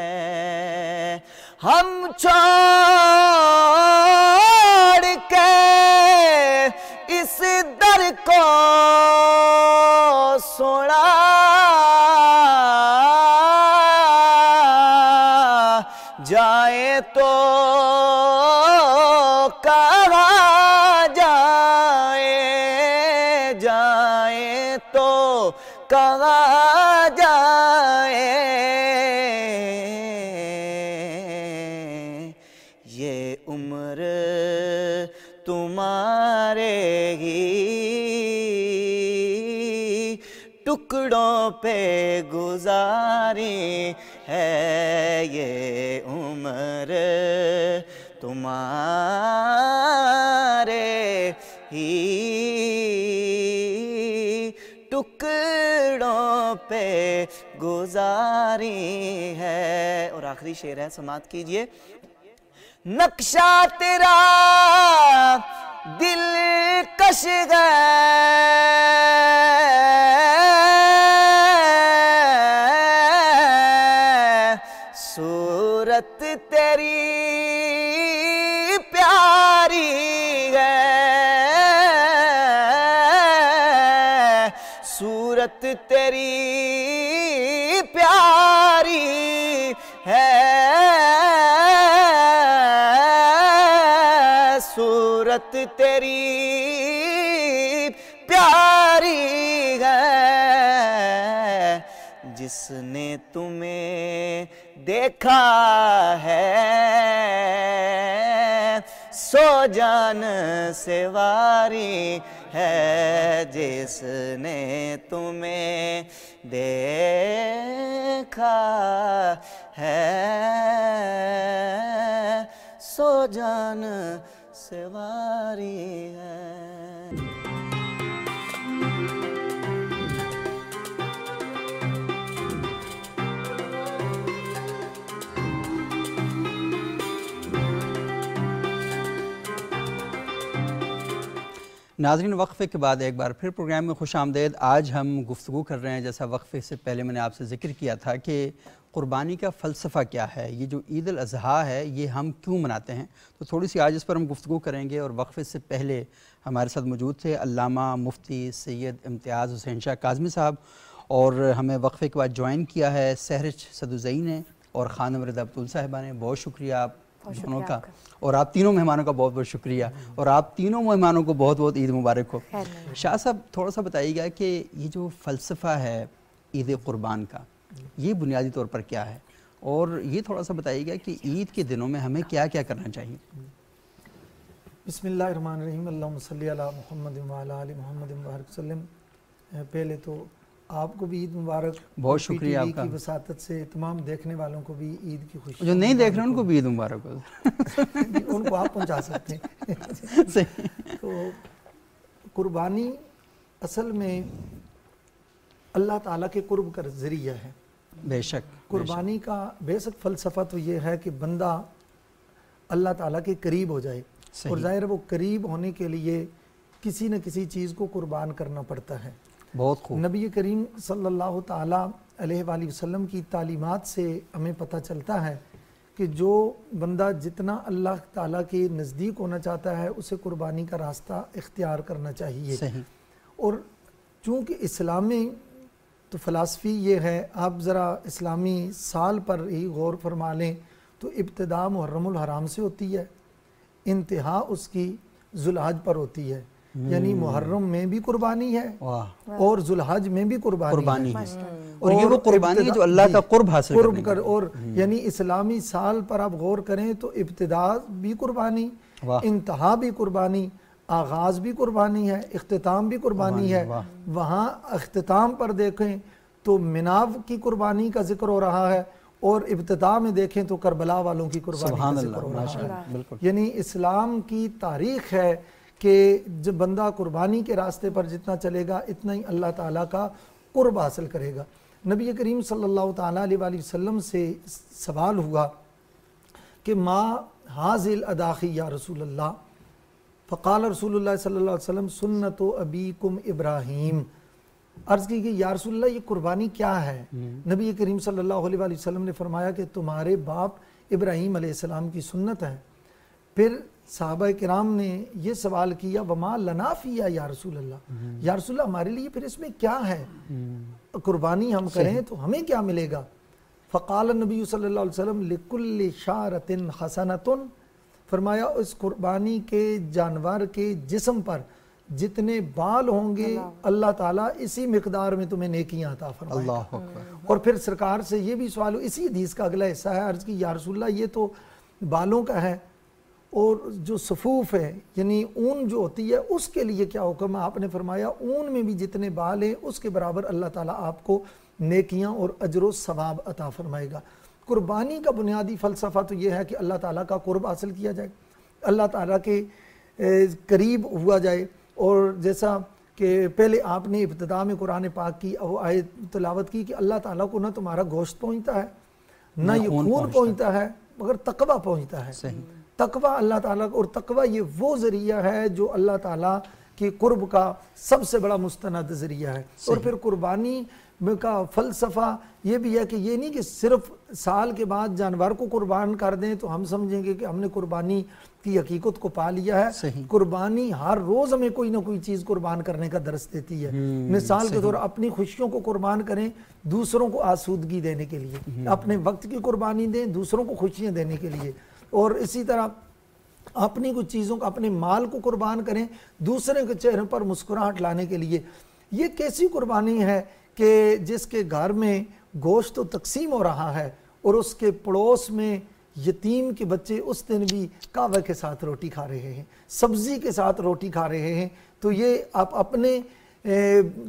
ہے ہم چھوڑ کے اس در کو سوڑا جائے تو کہاں جائے تو کہاں جائے یہ عمر تمہارے ہی ٹکڑوں پہ گزاری ہے یہ عمر تمہارے ہی ٹکڑوں پہ گزاری ہے۔ اور آخری شعر ہے، سماعت کیجئے۔ نقشہ تیرا دل کش ہے صورت تیری پیاری ہے صورت تیری پیاری ہے صورت تیری پیاری ہے جس نے تمہیں دیکھا ہے سو جان سے واری ہے جس نے تمہیں دیکھا ہے سو جان سے واری ہے۔ ناظرین، وقفے کے بعد ایک بار پھر پروگرام میں خوش آمدید۔ آج ہم گفتگو کر رہے ہیں، جیسا وقفے سے پہلے میں نے آپ سے ذکر کیا تھا، کہ قربانی کا فلسفہ کیا ہے، یہ جو عید الاضحیٰ ہے یہ ہم کیوں مناتے ہیں، تو تھوڑی سی آج اس پر ہم گفتگو کریں گے۔ اور وقفے سے پہلے ہمارے ساتھ موجود تھے علامہ مفتی سید امتیاز حسین شاہ کاظمی صاحب، اور ہمیں وقفے کے بعد جوائن کیا ہے سہرش سدوزئی نے اور خانم رضا بطول صاحبہ نے۔ بہت شکریہ آپ دونوں کا، اور آپ تینوں مہمانوں کا بہت بہت شکریہ، اور آپ تینوں مہمانوں کو بہت بہت عید مبارک ہو۔ شاہ صاحب، تھوڑا سا بتائیے گا کہ یہ جو فلسفہ ہے عید قربان کا، یہ بنیادی طور پر کیا ہے، اور یہ تھوڑا سا بتائیے گا کہ عید کے دنوں میں ہمیں کیا کیا کرنا چاہیے۔ بسم اللہ الرحمن الرحیم، اللہم صلی علی محمد وعلی آل محمد وبارک وسلم۔ پہلے تو آپ کو بھی عید مبارک، بہت شکریہ آپ کا، کی وساطت سے تمام دیکھنے والوں کو بھی عید کی خوشی، جو نہیں دیکھ رہے ان کو بھی عید مبارک ہو۔ ان کو آپ پہنچا سکتے ہیں۔ تو قربانی اصل میں اللہ تعالیٰ کے قرب کا ذریعہ ہے۔ بے شک، قربانی کا بیسک فلسفہ تو یہ ہے کہ بندہ اللہ تعالیٰ کے قریب ہو جائے، اور ظاہر وہ قریب ہونے کے لیے کسی نہ کسی چیز کو قربان کرنا پڑتا ہے۔ بہت خوب۔ نبی کریم صلی اللہ تعالیٰ علیہ وآلہ وسلم کی تعلیمات سے ہمیں پتہ چلتا ہے کہ جو بندہ جتنا اللہ تعالیٰ کے نزدیک ہونا چاہتا ہے اسے قربانی کا راستہ اختیار کرنا چاہیے۔ صحیح۔ اور چونکہ اسلامی تو فلسفی یہ ہے، آپ ذرا اسلامی سال پر ہی غور فرما لیں تو ابتدا محرم الحرام سے ہوتی ہے، انتہا اس کی ذو الحج پر ہوتی ہے، یعنی محرم میں بھی قربانی ہے اور ذو الحج میں بھی قربانی ہے، اور یہ وہ قربانی ہے جو اللہ کا قرب حاصل کرنے کی، اور یعنی اسلامی سال پر آپ غور کریں تو ابتدا بھی قربانی، انتہا بھی قربانی، آغاز بھی قربانی ہے، اختتام بھی قربانی ہے۔ وہاں اختتام پر دیکھیں تو مناو کی قربانی کا ذکر ہو رہا ہے، اور ابتدا میں دیکھیں تو کربلا والوں کی قربانی کا ذکر ہو رہا ہے۔ یعنی اسلام کی تاریخ ہے کہ جب بندہ قربانی کے راستے پر جتنا چلے گا اتنا ہی اللہ تعالیٰ کا قرب حاصل کرے گا۔ نبی کریم صلی اللہ تعالیٰ علیہ وآلہ وسلم سے سوال ہوا کہ ما حاذی الاداخی یا رسول اللہ، فقال رسول اللہ صلی اللہ علیہ وسلم سنت ابیکم ابراہیم، عرض کی کہ یا رسول اللہ یہ قربانی کیا ہے؟ نبی کریم صلی اللہ علیہ وآلہ وسلم نے فرمایا کہ تمہارے باپ ابراہیم علیہ السلام کی سنت ہے۔ پھر صحابہ کرام نے یہ سوال کیا وما لنا فیہا یا رسول اللہ، یا رسول اللہ ہمارے لیے پھر اس میں کیا ہے؟ قربانی ہم کریں تو ہمیں کیا ملے گا؟ فقال النبی صلی اللہ علیہ وسلم لکل شعرۃ حسنۃ، فرمایا اس قربانی کے جانور کے جسم پر جتنے بال ہوں گے اللہ تعالیٰ اسی مقدار میں تمہیں نیکیاں عطا فرمائے گا۔ اللہ اکبر۔ اور پھر سرکار سے یہ بھی سوال اسی حدیث کا اگلا حصہ ہے، عرض کی یا رسول اللہ یہ تو بالوں کا ہے، اور جو صفوف ہے یعنی اون جو ہوتی ہے اس کے لیے کیا حکم ہے؟ آپ نے فرمایا اون میں بھی جتنے بال ہیں اس کے برابر اللہ تعالیٰ آپ کو نیکیاں اور اجر و ثواب عطا فرمائے گا۔ قربانی کا بنیادی فلسفہ تو یہ ہے کہ اللہ تعالیٰ کا قرب حاصل کیا جائے، اللہ تعالیٰ کے قریب ہوا جائے۔ اور جیسا کہ پہلے آپ نے ابتدا میں قرآن پاک کی وہ آیت تلاوت کی کہ اللہ تعالیٰ کو نہ تمہارا گوشت پہنچتا ہے نہ یہ خون پہنچتا ہے مگر تقویٰ پہنچتا ہے۔ تقویٰ اللہ تعالیٰ اور تقویٰ یہ وہ ذریعہ ہے جو اللہ تعالیٰ کی قرب کا سب سے بڑا مستند ذریعہ ہے۔ اور پھر قربانی کا فلسفہ یہ بھی ہے کہ یہ نہیں کہ صرف سال کے بعد جانور کو قربان کر دیں تو ہم سمجھیں گے کہ ہم نے قربانی کی حقیقت کو پا لیا ہے۔ قربانی ہر روز ہمیں کوئی نہ کوئی چیز قربان کرنے کا درس دیتی ہے۔ مثال کے طور اپنی خوشیوں کو قربان کریں دوسروں کو آسودگی دینے کے لیے، اپنے وقت کی قربانی دیں دوسروں کو خوشیاں دینے کے لیے، اور اسی طرح اپنی کچھ چیزوں کو اپنے مال کو قربان کریں دوسرے کے چہرے پر مسکراہٹ لانے کے لیے۔ یہ کیسی قربانی ہے کہ جس کے گھر میں گوشت تو تقسیم ہو رہا ہے اور اس کے پڑوس میں یتیم کے بچے اس دن بھی کعوے کے ساتھ روٹی کھا رہے ہیں، سبزی کے ساتھ روٹی کھا رہے ہیں۔ تو یہ آپ اپنے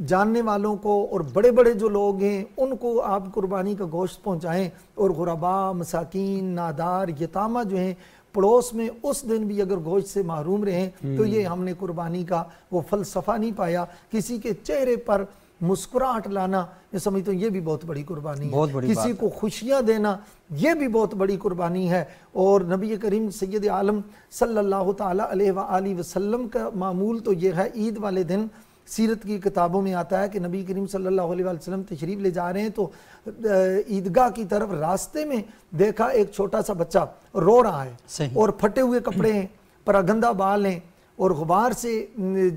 جاننے والوں کو اور بڑے بڑے جو لوگ ہیں ان کو آپ قربانی کا گوشت پہنچائیں، اور غرباء، مساکین، نادار، یتامہ جو ہیں پڑوس میں اس دن بھی اگر گوشت سے محروم رہیں تو یہ ہم نے قربانی کا وہ فلسفہ نہیں پایا۔ کسی کے چہرے پر مسکراہٹ لانا میں سمجھتا ہوں یہ بھی بہت بڑی قربانی ہے، کسی کو خوشیاں دینا یہ بھی بہت بڑی قربانی ہے۔ اور نبی کریم سید عالم صلی اللہ تعالیٰ علیہ وآلہ وسلم کا معمول تو یہ ہے، عید والے دن سیرت کی کتابوں میں آتا ہے کہ نبی کریم صلی اللہ علیہ وسلم تشریف لے جا رہے ہیں تو عیدگاہ کی طرف راستے میں دیکھا ایک چھوٹا سا بچہ رو رہا ہے اور پھٹے ہوئے کپڑے ہیں، پراگندہ بال ہیں اور غبار سے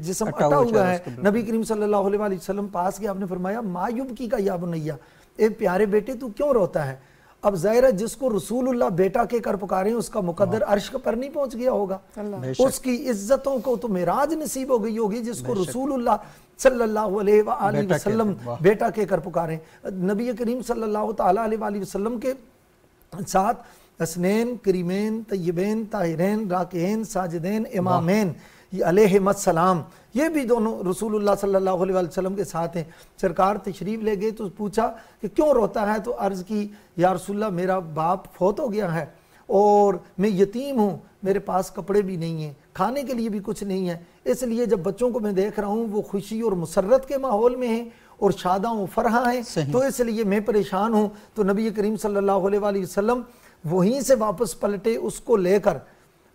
جسم اٹا ہوا ہے۔ نبی کریم صلی اللہ علیہ وسلم پاس گئے، آپ نے فرمایا ما یبکی کا یا بنیا، اے پیارے بیٹے تو کیوں روتا ہے؟ اب ظاہر ہے جس کو رسول اللہ بیٹا کے کر پکارے ہیں اس کا مقدر عرش پر نہیں پہنچ گیا ہوگا، اس کی عزتوں کو تو معراج نصیب ہو گئی ہوگی جس کو رسول اللہ صلی اللہ علیہ وآلہ وسلم بیٹا کے کر پکارے۔ نبی کریم صلی اللہ تعالیٰ علیہ وآلہ وسلم کے ساتھ اسنین، کریمین، طیبین، طاہرین، راکعین، ساجدین، امامین علیہم السلام، یہ بھی دونوں رسول اللہ صلی اللہ علیہ وسلم کے ساتھ ہیں۔ سرکار تشریف لے گئے تو پوچھا کہ کیوں روتا ہے؟ تو عرض کی یا رسول اللہ میرا باپ فوت ہو گیا ہے اور میں یتیم ہوں، میرے پاس کپڑے بھی نہیں ہیں، کھانے کے لیے بھی کچھ نہیں ہے، اس لیے جب بچوں کو میں دیکھ رہا ہوں وہ خوشی اور مسرت کے ماحول میں ہیں اور شاداں و فرحاں ہیں تو اس لیے میں پریشان ہوں۔ تو نبی کریم صلی اللہ علیہ وآلہ وسلم وہیں سے واپس پلٹے اس کو لے کر۔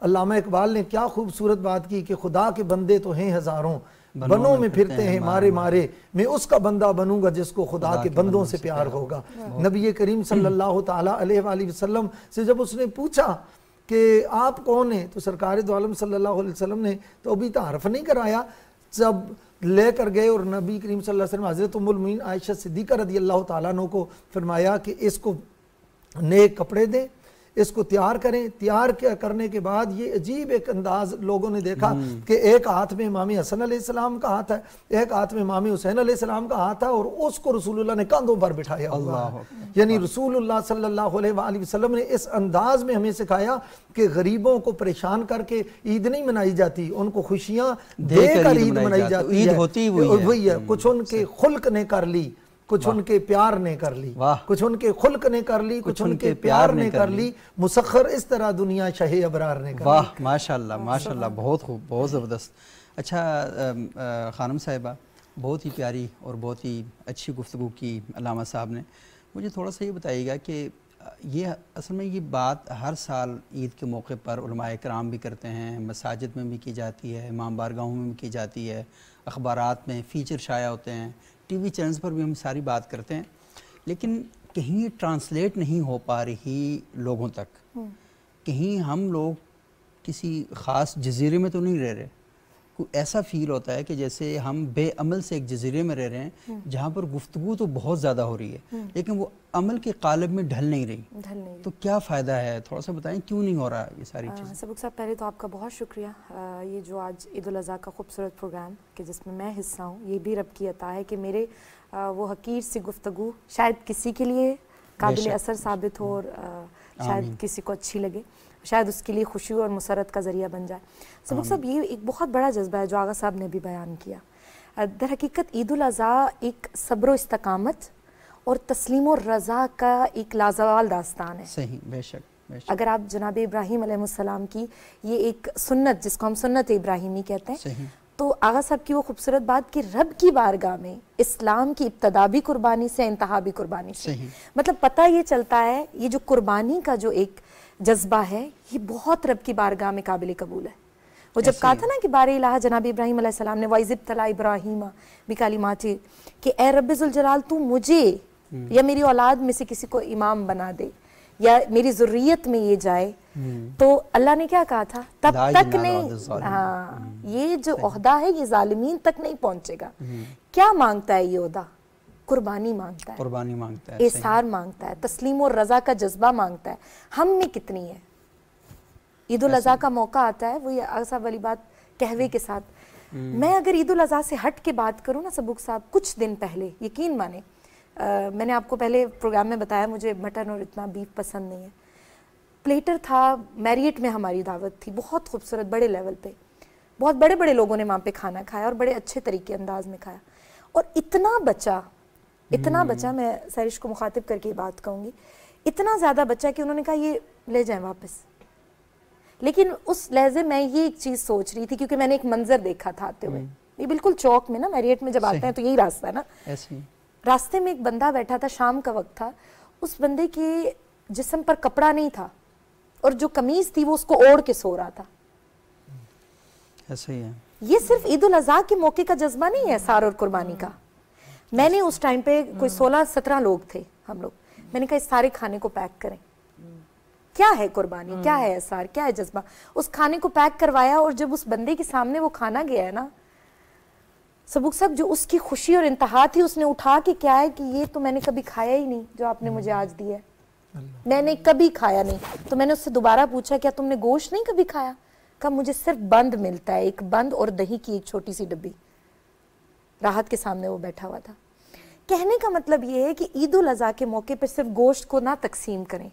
علامہ اقبال نے کیا خوبصورت بات کی کہ خدا کے بندے تو ہیں ہزاروں، بنوں میں پھرتے ہیں مارے مارے، میں اس کا بندہ بنوں گا جس کو خدا کے بندوں سے پیار ہوگا۔ نبی کریم صلی اللہ تعالیٰ علیہ وآلہ وسلم سے جب اس نے پوچھا کہ آپ کون ہیں تو سرکار دو عالم صلی اللہ علیہ وسلم نے تو ابھی تعارف نہیں کرایا، جب لے کر گئے اور نبی کریم صلی اللہ علیہ وسلم حضرت ام المؤمنین عائشہ صدیقہ رضی اللہ تعالیٰ عنہ کو فرمایا کہ اس کو نئے کپڑے دیں، اس کو تیار کریں۔ تیار کرنے کے بعد یہ عجیب ایک انداز لوگوں نے دیکھا کہ ایک ہاتھ میں امام حسن علیہ السلام کا ہاتھ ہے، ایک ہاتھ میں امام حسین علیہ السلام کا ہاتھ ہے، اور اس کو رسول اللہ نے کاندھوں پر بٹھایا ہوا ہے۔ یعنی رسول اللہ صلی اللہ علیہ وآلہ وسلم نے اس انداز میں ہمیں سکھایا کہ غریبوں کو پریشان کر کے عید نہیں منائی جاتی، ان کو خوشیاں دے کر عید منائی جاتی ہے۔ وہی ہے، کچھ ان کے خلق نے کر لی، کچھ ان کے پیار نے کر لی، کچھ ان کے خلق نے کر لی، کچھ ان کے پیار نے کر لی، مسخر اس طرح دنیا شہ ابرار نے کر لی۔ واہ ماشاءاللہ ماشاءاللہ، بہت خوب، بہت زبردست۔ اچھا خانم صاحبہ، بہت ہی پیاری اور بہت ہی اچھی گفتگو کی علامہ صاحب نے۔ مجھے تھوڑا سا یہ بتائیے گا کہ یہ اصل میں یہ بات ہر سال عید کے موقع پر علماء کرام بھی کرتے ہیں، مساجد میں بھی کی جاتی ہے، امام بارگاہوں میں بھی کی جاتی ہے، اخبارات میں فیچر شائع ہوتے ہیں، ٹی وی چینلز پر بھی ہم ساری بات کرتے ہیں، لیکن کہیں ٹرانسلیٹ نہیں ہو پا رہی لوگوں تک. کہیں ہم لوگ کسی خاص جزیرے میں تو نہیں رہ رہے، کوئی ایسا فیل ہوتا ہے کہ جیسے ہم بے عمل سے ایک جزیرے میں رہ رہے ہیں جہاں پر گفتگو تو بہت زیادہ ہو رہی ہے لیکن وہ عمل کے قالب میں ڈھل نہیں رہی. تو کیا فائدہ ہے، تھوڑا سا بتائیں کیوں نہیں ہو رہا یہ ساری چیزیں؟ سبق صاحب پہلے تو آپ کا بہت شکریہ. یہ جو آج عید الاضحیٰ کا خوبصورت پروگرام کہ جس میں میں حصہ ہوں، یہ بھی رب کی عطا ہے کہ میرے وہ حقیر سی گفتگو شاید کسی کے لیے قابل اثر ثابت ہو اور شاید کسی کو اچھی لگے، شاید اس کے لیے خوشی اور مسرت کا ذریعہ بن جائے. سبق صاحب یہ ایک بہت بڑا جذبہ ہے جو آغا صاحب نے بھی بیان کیا. در حقیقت عید الاضحیٰ ایک صبر و استقامت اور تسلیم و رضا کا ایک لازوال داستان ہے. صحیح، بے شک. اگر آپ جناب ابراہیم علیہ السلام کی یہ ایک سنت جس کو ہم سنت ابراہیمی کہتے ہیں، تو آغا صاحب کی وہ خوبصورت بات کہ رب کی بارگاہ میں اسلام کی ابتدا بھی قربانی سے، انتہا بھی قربانی سے. مطلب پتہ یہ چلتا ہے یہ جو قربانی کا جو ایک جذبہ ہے یہ بہت رب کی بارگاہ میں قابل قبول ہے. وہ جب کہا تھا نا کہ بار الہ جناب ابراہیم علیہ السلام نے وَإِذِ ابْتَلَىٰ إِبْرَاهِيمَ بِكَلِمَاتٍ کہ اے رب ذوالجلال تو مجھے یا میری اولاد میں سے کسی کو امام بنا دے یا میری ذریت میں یہ جائے. تو اللہ نے کیا کہا تھا؟ تب تک نہیں، ہاں یہ جو عہدہ ہے یہ ظالمین تک نہیں پہنچے گا. کیا مانگتا ہے یہ عہدہ؟ قربانی مانگتا ہے، قربانی مانگتا ہے، احسار مانگتا ہے، تسلیم و رضا کا جذبہ مانگتا ہے. ہم میں کتنی ہے؟ عید الاضحیٰ کا موقع آتا ہے، وہی آغا صاحب والی بات کہوے کے ساتھ. میں اگر عید الاضحیٰ سے ہٹ کے بات کروں نا سبق صاحب، کچھ دن پہلے یقین مانے، میں نے آپ کو پہلے پروگرام میں بتایا مجھے مٹن اور اتنا بیف پسند نہیں ہے. پلیٹر تھا، میریٹ میں ہماری دعوت تھی، بہت خوبصورت بڑے لیول پہ، بہت بڑے بڑے لوگوں نے وہاں پہ کھانا کھایا اور بڑے اچھے طریقے انداز میں کھایا. اور اتنا بچا میں سیرش کو مخاطب کر کے بات کہوں گی، اتنا زیادہ بچا کہ انہوں نے کہا یہ لے جائیں واپس. لیکن اس لہجے میں یہ ایک چیز سوچ رہی تھی کیونکہ میں نے ایک منظر دیکھا تھا آتے ہوئے، یہ بالکل چوک میں نا میریٹ میں جب آتے ہیں تو یہی راستہ ہے نا، راستے میں ایک بندہ بیٹھا تھا، شام کا وقت تھا، اس بندے کے جسم پر کپڑا نہیں تھا اور جو قمیض تھی وہ اس کو اوڑھ کے سو رہا تھا. ایسا ہی ہے. یہ صرف عید الاضحیٰ کے موقع کا جذبہ نہیں ہے احسار اور قربانی کا. میں نے اس ٹائم پہ کوئی 16-17 لوگ تھے ہم لوگ، میں نے کہا اس سارے کھانے کو پیک کریں. کیا ہے قربانی، کیا ہے احسار، کیا ہے جذبہ؟ اس کھانے کو پیک کروایا اور جب اس بندے کے سامنے وہ کھانا گیا ہے نا سبق صاحب، جو اس کی خوشی اور انتہا تھی، اس نے اٹھا کے کیا ہے کہ یہ تو میں نے کبھی کھایا ہی نہیں جو آپ نے مجھے آج دیا ہے، میں نے کبھی کھایا نہیں. تو میں نے اس سے دوبارہ پوچھا کیا تم نے گوشت نہیں کبھی کھایا؟ کہا مجھے صرف بند ملتا ہے، ایک بند اور دہی کی ایک چھوٹی سی ڈبی. راحت کے سامنے وہ بیٹھا ہوا تھا. کہنے کا مطلب یہ ہے کہ عید الاضحیٰ کے موقع پر صرف گوشت کو نہ تقسیم کریں.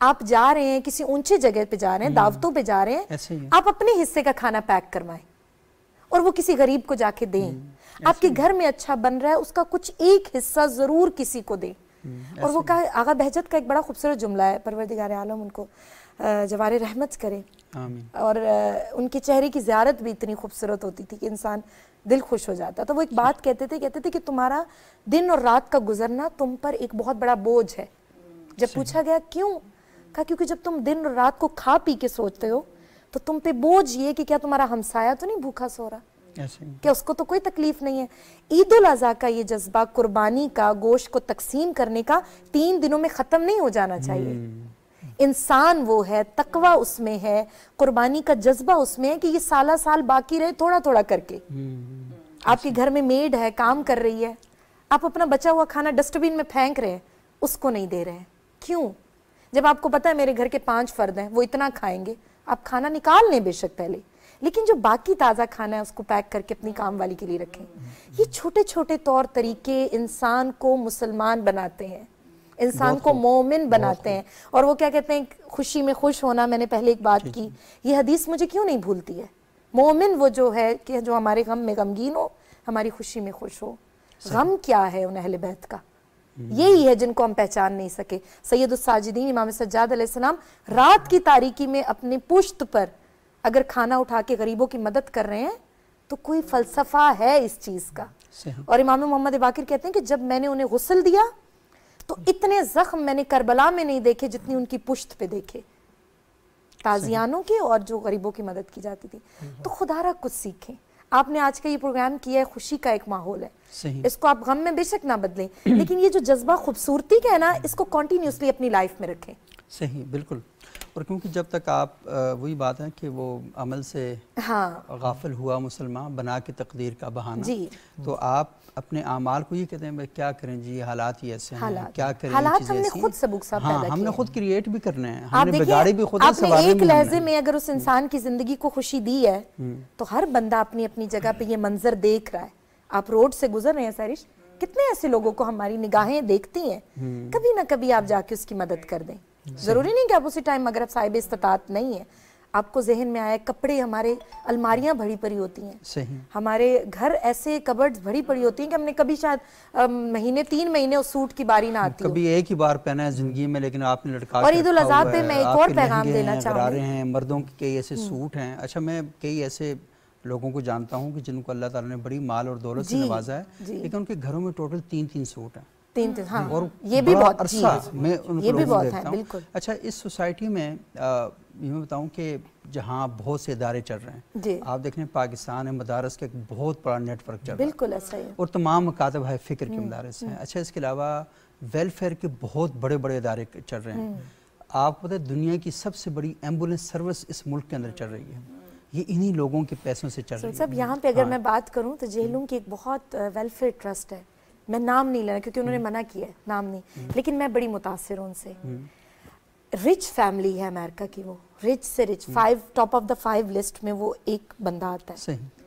آپ جا رہے ہیں کسی اونچے جگہ پہ جا رہے ہیں، دعوتوں پہ جا رہے ہیں، آپ اپنے حصے کا کھانا پیک کروائیں اور وہ کسی غریب کو جا کے دیں. آپ کے گھر میں اچھا بن رہا ہے اس کا کچھ ایک حصہ ضرور کسی کو دیں. اور وہ کہا آغا بہجت کا ایک بڑا خوبصورت جملہ ہے، پروردگار عالم ان کو جوار رحمت کرے، اور ان کے چہرے کی زیارت بھی اتنی خوبصورت ہوتی تھی کہ انسان دل خوش ہو جاتا. تو وہ ایک بات کہتے تھے کہ تمہارا دن اور رات کا گزرنا تم پر ایک بہت بڑا بوجھ ہے. جب پوچھا گیا کیوں؟ کہا کیونکہ جب تم دن اور رات کو کھا پی کے سوچتے ہو تو تم پہ بوجھ یہ کہ کیا تمہارا ہمسایہ تو نہیں بھوکا سو رہا، کہ اس کو تو کوئی تکلیف نہیں ہے. عید الاضحیٰ کا یہ جذبہ قربانی کا، گوشت کو تقسیم کرنے کا 3 دنوں میں ختم نہیں ہو جانا چاہیے. انسان وہ ہے، تقوی اس میں ہے، قربانی کا جذبہ اس میں ہے کہ یہ سالہ سال باقی رہے تھوڑا تھوڑا کر کے. آپ کے گھر میں میڈ ہے، کام کر رہی ہے، آپ اپنا بچا ہوا کھانا ڈسٹ بین میں پھینک رہے ہیں، اس کو نہیں دے رہے ہیں. کیوں؟ جب آپ کو پتا ہے میرے گھر کے 5 فرد ہیں، وہ اتنا کھائیں گے، آپ کھانا نکال لیں بے شک پہلے، لیکن جو باقی تازہ کھانا ہے اس کو پیک کر کے اپنی کام والی کے لیے رکھیں. یہ چھوٹے چھوٹے طور طریقے انسان کو مسلمان بناتے ہیں، انسان کو مومن بناتے ہیں. اور وہ کیا کہتے ہیں، خوشی میں خوش ہونا، میں نے پہلے ایک بات کی، یہ حدیث مجھے کیوں نہیں بھولتی ہے. مومن وہ جو ہے کہ جو ہمارے غم میں غمگین ہو، ہماری خوشی میں خوش ہو. غم کیا ہے ان اہل بیت کا؟ یہی ہے جن کو ہم پہچان نہیں سکے. سید الساجدین امام سجاد علیہ السلام رات کی تاریکی میں اپنی پشت پر اگر کھانا اٹھا کے غریبوں کی مدد کر رہے ہیں تو کوئی فلسفہ ہے اس چیز کا. اور امام محمد باقر کہتے ہیں کہ جب میں نے انہیں غسل دیا تو اتنے زخم میں نے کربلا میں نہیں دیکھے جتنی ان کی پشت پہ دیکھے، تازیانوں کے اور جو غریبوں کی مدد کی جاتی تھی. تو خدا را کچھ سیکھیں. آپ نے آج کا یہ پروگرام کیا ہے، خوشی کا ایک ماحول ہے، صحیح، اس کو آپ غم میں بے شک نہ بدلیں، لیکن یہ جو جذبہ خوبصورتی کا ہے نا، اس کو کنٹینیوسلی اپنی لائف میں رکھیں. صحیح، بالکل. اور کیونکہ جب تک آپ وہی بات ہے کہ وہ عمل سے غافل ہوا مسلمان بنا کے تقدیر کا بہانہ، جی، تو آپ اپنے اعمال کو یہ کہتے ہیں بھائی کیا کریں جی، حالات ہی ایسے ہیں، کیا کریں، حالات ہم نے خود سبق صاحب پیدا کیے، ہم نے خود کریٹ بھی کرنے ہیں، آپ ہم نے بگاڑی بھی خود ہیں، آپ نے ایک لہجے میں اگر اس انسان کی زندگی کو خوشی دی ہے تو ہر بندہ اپنی اپنی جگہ پہ یہ منظر دیکھ رہا ہے. آپ روڈ سے گزر رہے ہیں سیرش، کتنے ایسے لوگوں کو ہماری نگاہیں دیکھتی ہیں، کبھی نہ کبھی آپ جا کے اس کی مدد کر دیں. ضروری نہیں کہ آپ اسی ٹائم اگر آپ صاحب استطاعت نہیں ہیں، آپ کو ذہن میں آیا کپڑے، ہمارے الماریاں بھری پڑی ہوتی ہیں، صحیح، ہمارے گھر ایسے کبرڈز بھری پڑی ہوتی ہیں کہ ہم نے کبھی شاید مہینے 3 مہینے اس سوٹ کی باری نہ آتی ہو، کبھی ایک ہی بار پہنا ہے زندگی میں، لیکن آپ نے لٹکا اور عید الاضحیٰ پہ میں ایک اور پیغام دینا چاہوں غرارے ہیں، مردوں کے کئی ایسے سوٹ ہیں. اچھا، میں کئی ایسے لوگوں کو جانتا ہوں کہ جن کو اللہ تعالیٰ نے بڑی مال اور دولت سے نوازا ہے، لیکن ان کے گھروں میں ٹوٹل 3 سوٹ ہیں، ہاں، اور یہ بھی بہت عرصہ میں ان یہ بھی لوگوں کو بہت دیکھتا ہے، ہوں. بالکل. اچھا، اس سوسائٹی میں یہ میں بتاؤں کہ جہاں بہت سے ادارے چل رہے ہیں، جی، آپ دیکھیں پاکستان میں مدارس کا ایک بہت بڑا نیٹ ورک چل رہا ہے، بالکل ایسا ہی ہے، اور تمام مکاتب ہے فکر کے مدارس ہیں. اچھا، اس کے علاوہ ویلفیئر کے بہت بڑے بڑے ادارے چل رہے ہیں. آپ کو پتہ ہے دنیا کی سب سے بڑی ایمبولینس سروس اس ملک کے اندر چل رہی ہے، یہ انہی لوگوں کے پیسوں سے چل رہی ہے. سب یہاں پہ اگر میں بات کروں تو جہلم کی ایک بہت ویلفیئر ٹرسٹ ہے، میں نام نہیں لینا کیونکہ انہوں نے منع کیا ہے، نام نہیں، لیکن میں بڑی متاثر ہوں ان سے. رچ فیملی ہے امریکہ کی، وہ رچ سے rich, 5 top of the 5 list میں وہ ایک بندہ آتا ہے. صحیح.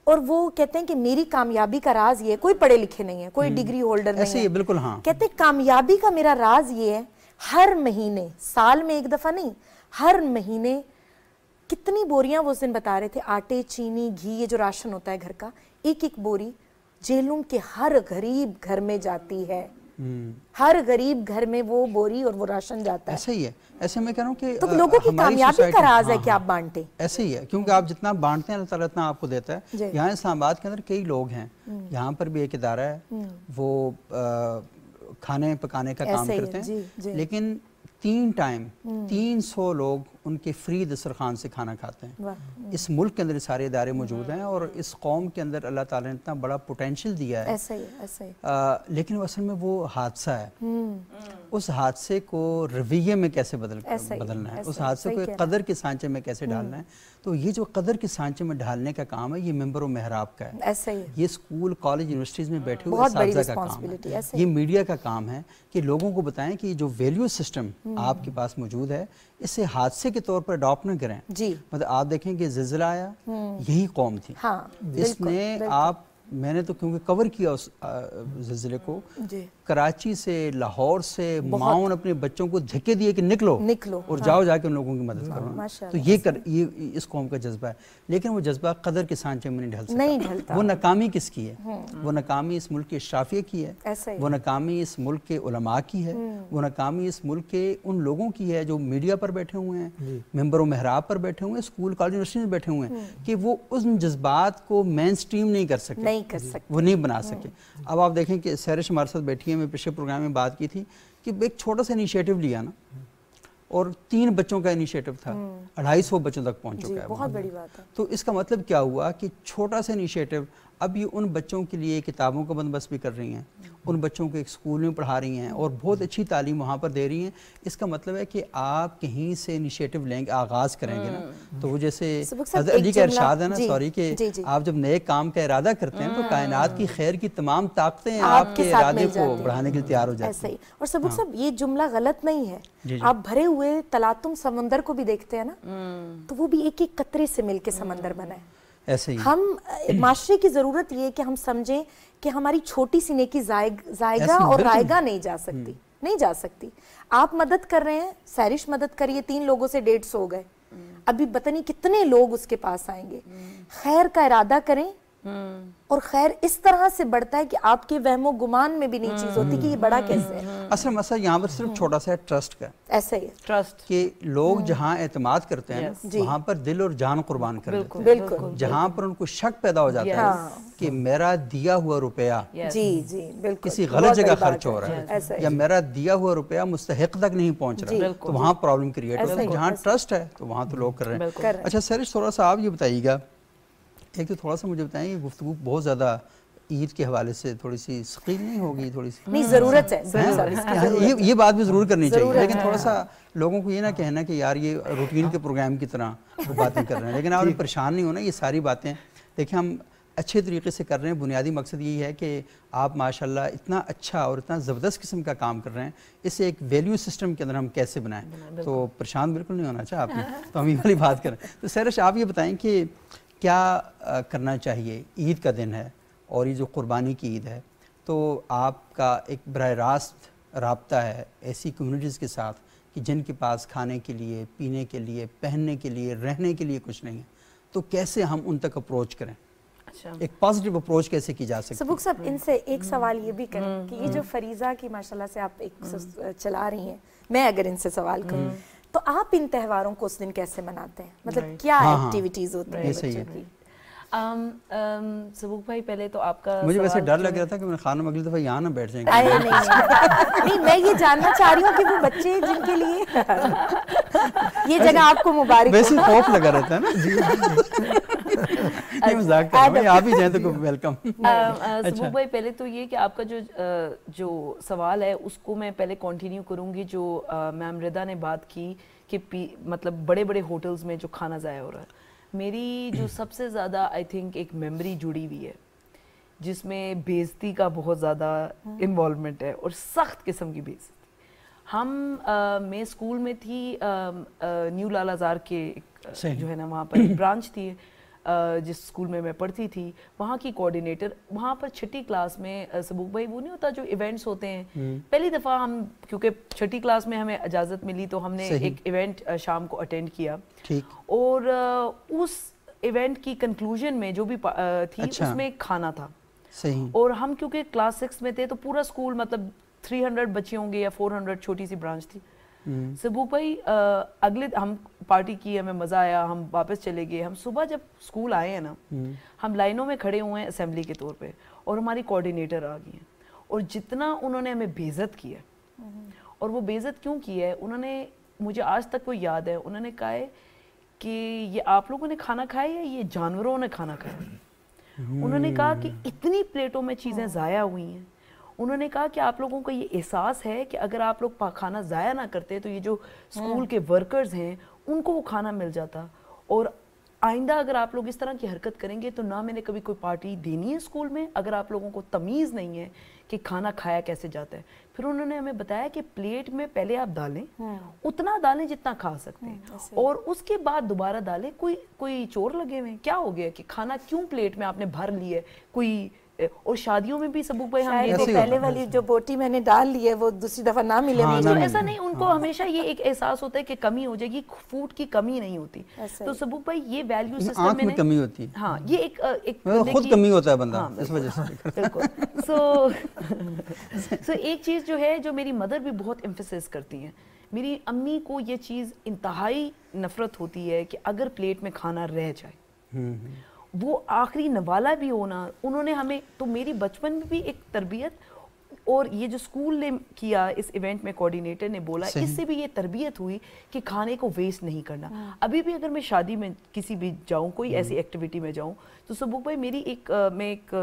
اور وہ کہتے ہیں کہ میری کامیابی کا راز یہ ہے، کوئی پڑھے لکھے نہیں ہے، کوئی ڈگری ہولڈر نہیں ایسے ہی ہے، بالکل. ہاں، کہتے ہیں کامیابی کا میرا راز یہ ہے، ہر مہینے، سال میں ایک دفعہ نہیں، ہر مہینے کتنی بوریاں وہ اس دن بتا رہے تھے، آٹے، چینی، گھی، یہ جو راشن ہوتا ہے گھر کا، ایک بوری جہلم کے ہر غریب گھر میں جاتی ہے، ہر غریب گھر میں وہ بوری اور وہ راشن جاتا ہے. ایسے ہی ہے. ایسے میں کہہ رہا ہوں کہ تو لوگوں کی کامیابی کا راز ہے کہ آپ بانٹیں. ایسے ہی ہے، کیونکہ آپ جتنا بانٹتے ہیں اللہ تعالیٰ اتنا آپ کو دیتا ہے. یہاں اسلام آباد کے اندر کئی لوگ ہیں، یہاں پر بھی ایک ادارہ ہے، وہ کھانے پکانے کا کام کرتے ہیں، لیکن 3 ٹائم 300 لوگ ان کے فری دسترخوان سے کھانا کھاتے ہیں. اس ملک کے اندر سارے ادارے موجود ہیں، اور اس قوم کے اندر اللہ تعالیٰ نے اتنا بڑا پوٹینشیل دیا ہے. ایسا ہی ایسا ہی. لیکن اصل میں وہ حادثہ ہے، اس حادثے کو رویے میں کیسے بدلنا ہے، اس حادثے کو قدر کے سانچے میں کیسے ڈالنا ہے. تو یہ جو قدر کے سانچے میں ڈالنے کا کام ہے، یہ ممبر و محراب کا ہے. ایسا ہی. یہ اسکول، کالج، یونیورسٹیز میں بیٹھے ہوئے اساتذہ کا کام ہے. یہ میڈیا کا کام ہے کہ لوگوں کو بتائیں کہ جو ویلیو سسٹم آپ کے پاس موجود ہے، اسے حادثے کے طور پر اڈاپٹ نہ کریں. جی، مطلب آپ دیکھیں کہ زلزلہ آیا، یہی قوم تھی، اس نے میں نے تو کیونکہ کور کیا اس زلزلے کو، کراچی سے، لاہور سے، معاون اپنے بچوں کو دھکے دیے کہ نکلو اور جاؤ جا کے ان لوگوں کی مدد کرو. تو یہ اس قوم کا جذبہ ہے، لیکن وہ جذبہ قدر کے سانچے میں نہیں ڈھل سکتا. وہ ناکامی کس کی ہے؟ وہ ناکامی اس ملک کے اشرافیہ کی ہے، وہ ناکامی اس ملک کے علماء کی ہے، وہ ناکامی اس ملک کے ان لوگوں کی ہے جو میڈیا پر بیٹھے ہوئے ہیں، ممبر و محراب پر بیٹھے ہوئے ہیں، اسکول کالج یونیورسٹی میں بیٹھے ہوئے ہیں، کہ وہ ان جذبات کو مین سٹریم نہیں کر سکے، وہ نہیں بنا سکے. اب آپ دیکھیں کہ سیرش ہمارے ساتھ بیٹھی ہے، میں پچھلے پروگرام میں بات کی تھی کہ ایک چھوٹا سا انیشیٹو لیا نا، اور 3 بچوں کا انیشیٹو تھا، 250 بچوں تک پہنچ چکا ہے. بہت بڑی بات ہے. تو اس کا مطلب کیا ہوا کہ چھوٹا سا انیشیٹو اب یہ ان بچوں کے لیے کتابوں کا بندوبست بھی کر رہی ہیں، ان بچوں کو ایک اسکول میں پڑھا رہی ہیں، اور بہت اچھی تعلیم وہاں پر دے رہی ہیں. اس کا مطلب ہے کہ آپ کہیں سے انیشیٹو لیں گے، آغاز کریں گے نا، تو وہ جیسے حضرت علی کا ارشاد ہے نا، کہ آپ جب نئے کام کا ارادہ کرتے ہیں تو کائنات کی خیر کی تمام طاقتیں آپ کے ارادے کو بڑھانے کے لیے تیار ہو جاتی ہیں. اور سبق صاحب یہ جملہ غلط نہیں ہے، آپ بھرے ہوئے تلاطم سمندر کو بھی دیکھتے ہیں نا، تو وہ بھی ایک ایک قطرے سے مل کے سمندر بنا ہے. ہم معاشرے کی ضرورت یہ ہے کہ ہم سمجھیں کہ ہماری چھوٹی سی نیکی زائگا اور رائگا نہیں جا سکتی. آپ مدد کر رہے ہیں، سیرش مدد کریے، 3 لوگوں سے 150 ہو گئے، ابھی پتہ نہیں کتنے لوگ اس کے پاس آئیں گے. خیر کا ارادہ کریں، اور خیر اس طرح سے بڑھتا ہے کہ آپ کے وہم و گمان میں بھی نہیں چیز ہوتی کہ یہ بڑا کیسے ہے. اصل مسئلہ یہاں پر صرف چھوٹا سا ہے ٹرسٹ کا. ایسا ہی ہے ٹرسٹ کہ لوگ جہاں اعتماد کرتے ہیں وہاں پر دل اور جان قربان کر دیتے ہیں. بالکل. جہاں پر ان کو شک پیدا ہو جاتا ہے کہ میرا دیا ہوا روپیہ کسی غلط جگہ خرچ ہو رہا ہے، یا میرا دیا ہوا روپیہ مستحق تک نہیں پہنچ رہا، تو وہاں پرابلم کریٹ ہوتی ہے. جہاں ٹرسٹ ہے تو وہاں تو لوگ کر رہے ہیں. اچھا سیرش، تھوڑا سا آپ یہ بتائیے گا، ایک تو تھوڑا سا مجھے بتائیں کہ گفتگو بہت زیادہ عید کے حوالے سے تھوڑی سی ثقیل نہیں ہوگی؟ تھوڑی سی نہیں، ضرورت ہے، یہ بات بھی ضرور کرنی چاہیے، لیکن تھوڑا سا لوگوں کو یہ نہ کہنا کہ یار یہ روٹین کے پروگرام کی طرح باتیں کر رہے ہیں، لیکن آپ پریشان نہیں ہونا، یہ ساری باتیں دیکھیں ہم اچھے طریقے سے کر رہے ہیں. بنیادی مقصد یہی ہے کہ آپ ماشاءاللہ اتنا اچھا اور اتنا زبردست قسم کا کام کر رہے ہیں، اسے ایک ویلیو سسٹم کے اندر ہم کیسے بنائیں. تو پریشان بالکل نہیں ہونا چاہیے آپ نے، تو ہم یہ والی بات کریں. تو سیرش آپ یہ بتائیں کہ کیا کرنا چاہیے؟ عید کا دن ہے اور یہ جو قربانی کی عید ہے، تو آپ کا ایک براہ راست رابطہ ہے ایسی کمیونٹیز کے ساتھ کہ جن کے پاس کھانے کے لیے، پینے کے لیے، پہننے کے لیے، رہنے کے لیے کچھ نہیں ہے، تو کیسے ہم ان تک اپروچ کریں؟ ایک پازیٹیو اپروچ کیسے کی جا سکتی ہے؟ سبوک صاحب، ان سے ایک سوال یہ بھی کریں کہ یہ جو فریضہ کی ماشاءاللہ سے آپ ایک چلا رہی ہیں، میں اگر ان سے سوال کروں تو آپ ان تہواروں کو اس دن کیسے مناتے ہیں؟ مطلب کیا ایکٹیویٹیز ہوتی ہیں بچوں کی؟ سبوک بھائی پہلے تو آپ کا مجھے ویسے ڈر لگ رہا تھا کہ میں خانم اگلی دفعہ یہاں نہ بیٹھ جائیں گے. نہیں، میں یہ جاننا چاہ رہی ہوں کہ وہ بچے جن کے لیے یہ جگہ آپ کو مبارک، ویسے خوف لگا رہتا ہے نا. جی مذاق کر رہا ہوں، آپ ہی جائیں تو ویلکم. سبوک بھائی پہلے تو یہ کہ آپ کا جو سوال ہے اس کو میں پہلے کنٹینیو کروں گی. جو میم ردا نے بات کی کہ مطلب بڑے بڑے ہوٹلز میں جو کھانا ضائع ہو رہا ہے، میری جو سب سے زیادہ آئی تھنک ایک میموری جڑی ہوئی ہے جس میں بےعزتی کا بہت زیادہ انوالومنٹ ہے اور سخت قسم کی بےعزتی. میں اسکول میں تھی، نیو لال آزار کے جو ہے نا وہاں پر برانچ تھی جس اسکول میں پڑھتی تھی، وہاں کی کوآرڈینیٹر وہاں پر چھٹی کلاس میں سبوک بھائی وہ نہیں ہوتا جو ایونٹس ہوتے ہیں، پہلی دفعہ ہم کیونکہ چھٹی کلاس میں ہمیں اجازت ملی تو ہم نے ایک ایونٹ شام کو اٹینڈ کیا، اور اس ایونٹ کی کنکلوژن میں جو بھی تھی اس میں کھانا تھا. اور ہم کیونکہ کلاس 6 میں تھے تو پورا اسکول مطلب 300 بچے ہوں گے یا 400، چھوٹی سی برانچ تھی. سبوک بھائی اگلے ہم پارٹی کی، ہمیں مزہ آیا، ہم واپس چلے گئے. ہم صبح جب اسکول آئے ہیں نا، ہم لائنوں میں کھڑے ہوئے ہیں اسمبلی کے طور پہ، اور ہماری کوآرڈینیٹر آ گئی ہیں، اور جتنا انہوں نے ہمیں بے عزت کیا، اور وہ بے عزت کیوں کی ہے انہوں نے، مجھے آج تک وہ یاد ہے، انہوں نے کہا ہے کہ یہ آپ لوگوں نے کھانا کھایا یا یہ جانوروں نے کھانا کھایا. انہوں نے کہا کہ اتنی پلیٹوں میں چیزیں ضائع ہوئی ہیں. انہوں نے کہا کہ آپ لوگوں کو یہ احساس ہے کہ اگر آپ لوگ کھانا ضائع نہ کرتے تو یہ جو اسکول کے ورکرز ہیں ان کو وہ کھانا مل جاتا، اور آئندہ اگر آپ لوگ اس طرح کی حرکت کریں گے تو نہ میں نے کبھی کوئی پارٹی دینی ہے اسکول میں اگر آپ لوگوں کو تمیز نہیں ہے کہ کھانا کھایا کیسے جاتا ہے. پھر انہوں نے ہمیں بتایا کہ پلیٹ میں پہلے آپ ڈالیں، اتنا ڈالیں جتنا کھا سکتے ہیں، اور اس کے بعد دوبارہ ڈالیں. کوئی چور لگے ہوئے ہیں کیا ہو گیا کہ کھانا کیوں پلیٹ میں آپ نے بھر لی ہے؟ کوئی اور شادیوں میں بھی سبوک بھائی ہم پہلے والی جو بوٹی میں نے ڈال لی ہے وہ دوسری دفعہ نہ ملے، ایسا نہیں، ان کو ہمیشہ یہ ایک احساس ہوتا ہے کہ کمی ہو جائے گی، فوڈ کی کمی نہیں ہوتی. تو سبوک بھائی یہ ویلیو سسٹم میں کمی ہوتی ہے، ہاں یہ ایک خود کمی ہوتا ہے بندہ اس وجہ سے. بالکل. سو ایک چیز جو ہے جو میری مدر بھی بہت ایمفیسس کرتی ہیں، میری امی کو یہ چیز انتہائی نفرت ہوتی ہے کہ اگر پلیٹ میں کھانا رہ جائے، وہ آخری نوالا بھی ہونا. انہوں نے ہمیں، تو میری بچپن میں بھی ایک تربیت، اور یہ جو اسکول نے کیا اس ایونٹ میں کوآرڈینیٹر نے بولا، اس سے بھی یہ تربیت ہوئی کہ کھانے کو ویسٹ نہیں کرنا. ابھی بھی اگر میں شادی میں کسی بھی جاؤں، کوئی ایسی ایکٹیویٹی میں جاؤں، تو سبوک بھائی میں ایک